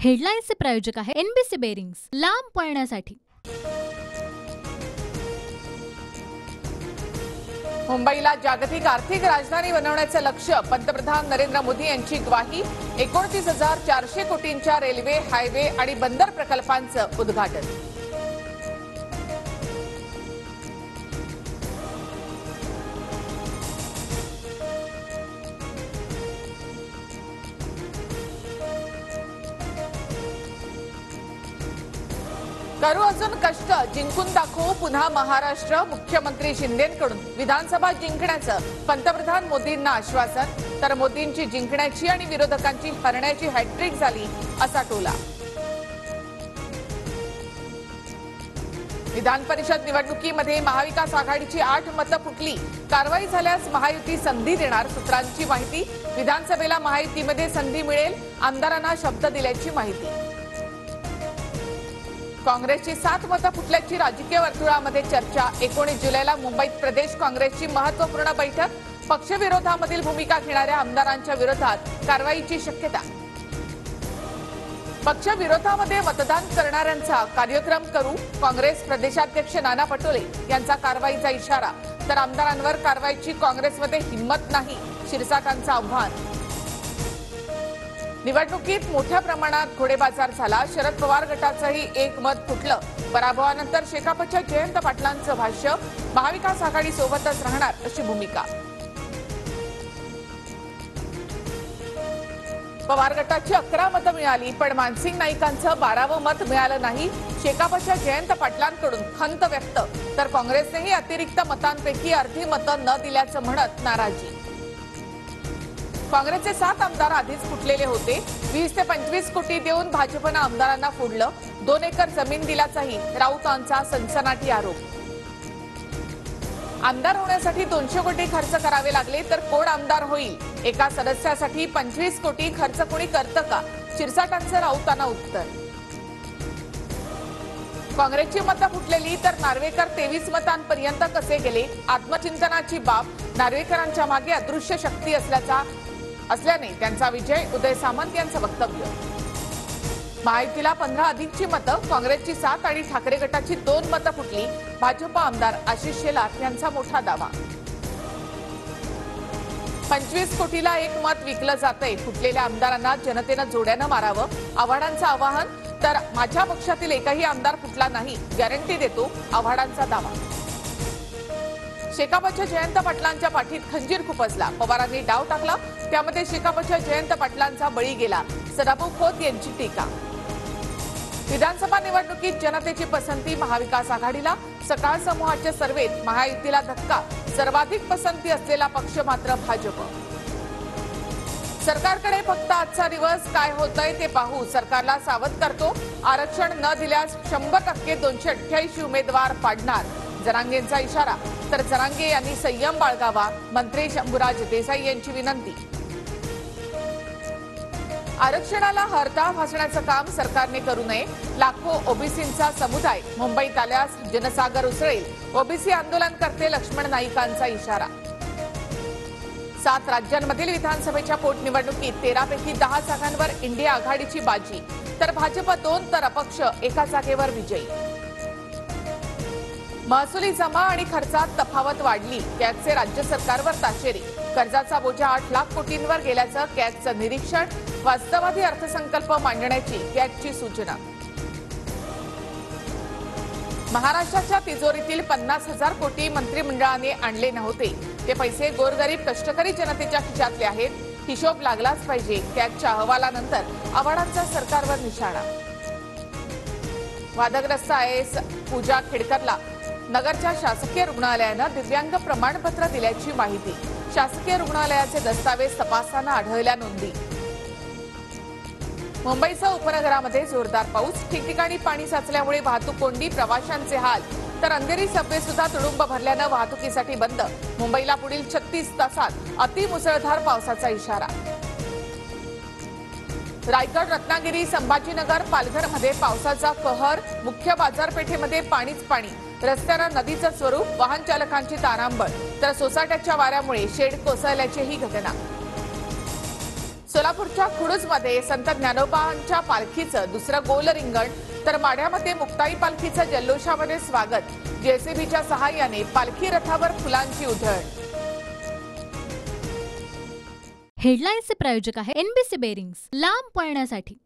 हेडलाईन्सचे प्रायोजक आहे NBC bearings, लांब पळण्यासाठी। मुंबईला जागतिक आर्थिक राजधानी बनवण्याचे लक्ष्य, पंतप्रधान नरेंद्र मोदी यांची ग्वाही। 29,400 कोटींच्या रेल्वे, हायवे आणि बंदर प्रकल्पांचं उद्घाटन। करू अजून कष्ट, जिंकून दाखवू पुन्हा महाराष्ट्र। मुख्यमंत्री शिंदेंकडून विधानसभा जिंकण्याचं पंतप्रधान मोदींना आश्वासन, तर मोदींची जिंकण्याची आणि विरोधकांची हरण्याची हॅट्रिक झाली असा टोला। विधान परिषद निवडणुकीमध्ये महाविकास आघाडीची 8 मतं फुटली। कारवाई झाल्यास महायुती संधी देणार, सूत्रांची माहिती। विधानसभेला महायुतीमध्ये संधी मिळेल, आमदारांना शब्द दिल्याची माहिती। काँग्रेसची 7 मतं फुटल्याची राजकीय वर्तुळामध्ये चर्चा। 19 जुलैला मुंबईत प्रदेश काँग्रेसची महत्त्वपूर्ण बैठक। पक्षविरोधामधील भूमिका घेणाऱ्या आमदारांच्या विरोधात कारवाईची शक्यता। पक्षविरोधामध्ये मतदान करणाऱ्यांचा कार्यक्रम करू, काँग्रेस प्रदेशाध्यक्ष नाना पटोले यांचा कारवाईचा इशारा। तर आमदारांवर कारवाईची काँग्रेसमध्ये हिंमत नाही, शिरसाटांचं आव्हान। निवडणुकीत मोठ्या प्रमाणात घोडेबाजार झाला। शरद पवार गटाचंही 1 मत फुटलं। पराभवानंतर शेकापच्या जयंत पाटलांचं भाष्य, महाविकास आघाडी सोबतच राहणार अशी भूमिका। पवार गटाची 11 मतं मिळाली, पण मानसिंग नाईकांचं 12वं मत मिळालं नाही। शेकापच्या जयंत पाटलांकडून खंत व्यक्त, तर काँग्रेसनेही अतिरिक्त मतांपैकी अर्धी मतं न दिल्याचं म्हणत नाराजी। काँग्रेसचे 7 आमदार आधीच फुटलेले होते। 20 ते 25 कोटी देऊन भाजपनं आमदारांना फोडलं। 2 एकर जमीन दिल्याचाही राऊतांचा सनसनाटी आरोप। आमदार होण्यासाठी 200 कोटी खर्च करावे लागले तर कोण आमदार होईल? एका सदस्यासाठी 25 कोटी खर्च कोणी करतं का? शिरसाटांचं राऊतांना उत्तर। काँग्रेसची मतं फुटलेली तर नार्वेकर 23 मतांपर्यंत कसे गेले? आत्मचिंतनाची बाब। नार्वेकरांच्या मागे अदृश्य शक्ती असल्याने त्यांचा विजय, उदय सामंत यांचं वक्तव्य। महायुतीला 15 अधिकची मतं, काँग्रेसची 7 आणि ठाकरे गटाची 2 मतं फुटली। भाजप आमदार आशिष शेलार यांचा मोठा दावा। 25 कोटीला 1 मत विकलं जातंय। फुटलेल्या आमदारांना जनतेनं जोड्यानं मारावं, आव्हाडांचं आवाहन। तर माझ्या पक्षातील एकही आमदार फुटला नाही, गॅरंटी देतो, आव्हाडांचा दावा। शेकापच्या जयंत पाटलांच्या पाठीत खंजीर खुपसला। पवारांनी डाव टाकला, त्यामध्ये शेकापच्या जयंत पाटलांचा बळी गेला। सदाभाऊ खोत यांची टीका। विधानसभा निवडणुकीत जनतेची पसंती महाविकास आघाडीला। सकाळ समूहाच्या सर्वेत महायुतीला धक्का, सर्वाधिक पसंती असलेला पक्ष मात्र भाजप। सरकारकडे फक्त आजचा दिवस, काय होतंय ते पाहू, सरकारला सावध करतो। आरक्षण न दिल्यास 100% 288 उमेदवार पाडणार, जरांगेंचा इशारा। तर जरांगे यांनी संयम बाळगावा, मंत्री शंभूराज देसाई यांची विनंती। आरक्षणाला हरताळ फासण्याचं काम सरकारने करू नये, लाखो ओबीसींचा समुदाय मुंबईत आल्यास जनसागर उसळेल, ओबीसी आंदोलनकर्ते लक्ष्मण नाईकांचा इशारा। 7 राज्यांमधील विधानसभेच्या पोटनिवडणुकीत 13 पैकी 10 जागांवर इंडिया आघाडीची बाजी, तर भाजप 2 तर अपक्ष 1 जागेवर विजयी। महसुली जमा आणि खर्चात तफावत वाढली, कॅगचे राज्य सरकारवर ताशेरे। कर्जाचा बोजा 8 लाख कोटींवर गेल्याचं कॅगचं निरीक्षण। वास्तववादी अर्थसंकल्प मांडण्याची कॅगची सूचना। महाराष्ट्राच्या तिजोरीतील 50,000 कोटी मंत्रिमंडळाने आणले नव्हते, ते पैसे गोरगरीब कष्टकरी जनतेच्या खिशातले आहेत, हिशोब लागलाच पाहिजे। कॅगच्या अहवालानंतर आव्हाडांचा सरकारवर निशाणा। वादग्रस्त IAS पूजा खेडकरला नगरच्या शासकीय रुग्णालयानं दिव्यांग प्रमाणपत्र दिल्याची माहिती। शासकीय रुग्णालयाचे दस्तावेज तपासताना आढळल्या नोंदी। मुंबईसह उपनगरामध्ये जोरदार पाऊस, ठिकठिकाणी पाणी साचल्यामुळे वाहतूक कोंडी, प्रवाशांचे हाल। तर अंधेरी सबवे सुद्धा तुडुंब भरल्यानं वाहतुकीसाठी बंद। मुंबईला पुढील 36 तासात अतिमुसळधार पावसाचा इशारा। रायगड, रत्नागिरी, संभाजीनगर, पालघरमध्ये पावसाचा कहर। मुख्य बाजारपेठेमध्ये पाणीच पाणी, रस्त्यानं नदीचं स्वरूप, वाहन चालकांची तारांबळ। तर सोसाट्याच्या वाऱ्यामुळे शेड कोसळल्याचीही घटना। सोलापूरच्या खुडूजमध्ये संत ज्ञानोबांच्या पालखीचं दुसरं गोल रिंगण, तर माढ्यामध्ये मुक्ताई पालखीचं जल्लोषामध्ये स्वागत. जेसीबीच्या सहाय्याने पालखी रथावर फुलांची उधळण. हेडलाईन्सचे प्रायोजक आहे एनबीसी बेरिंग्स, लांब पळण्यासाठी.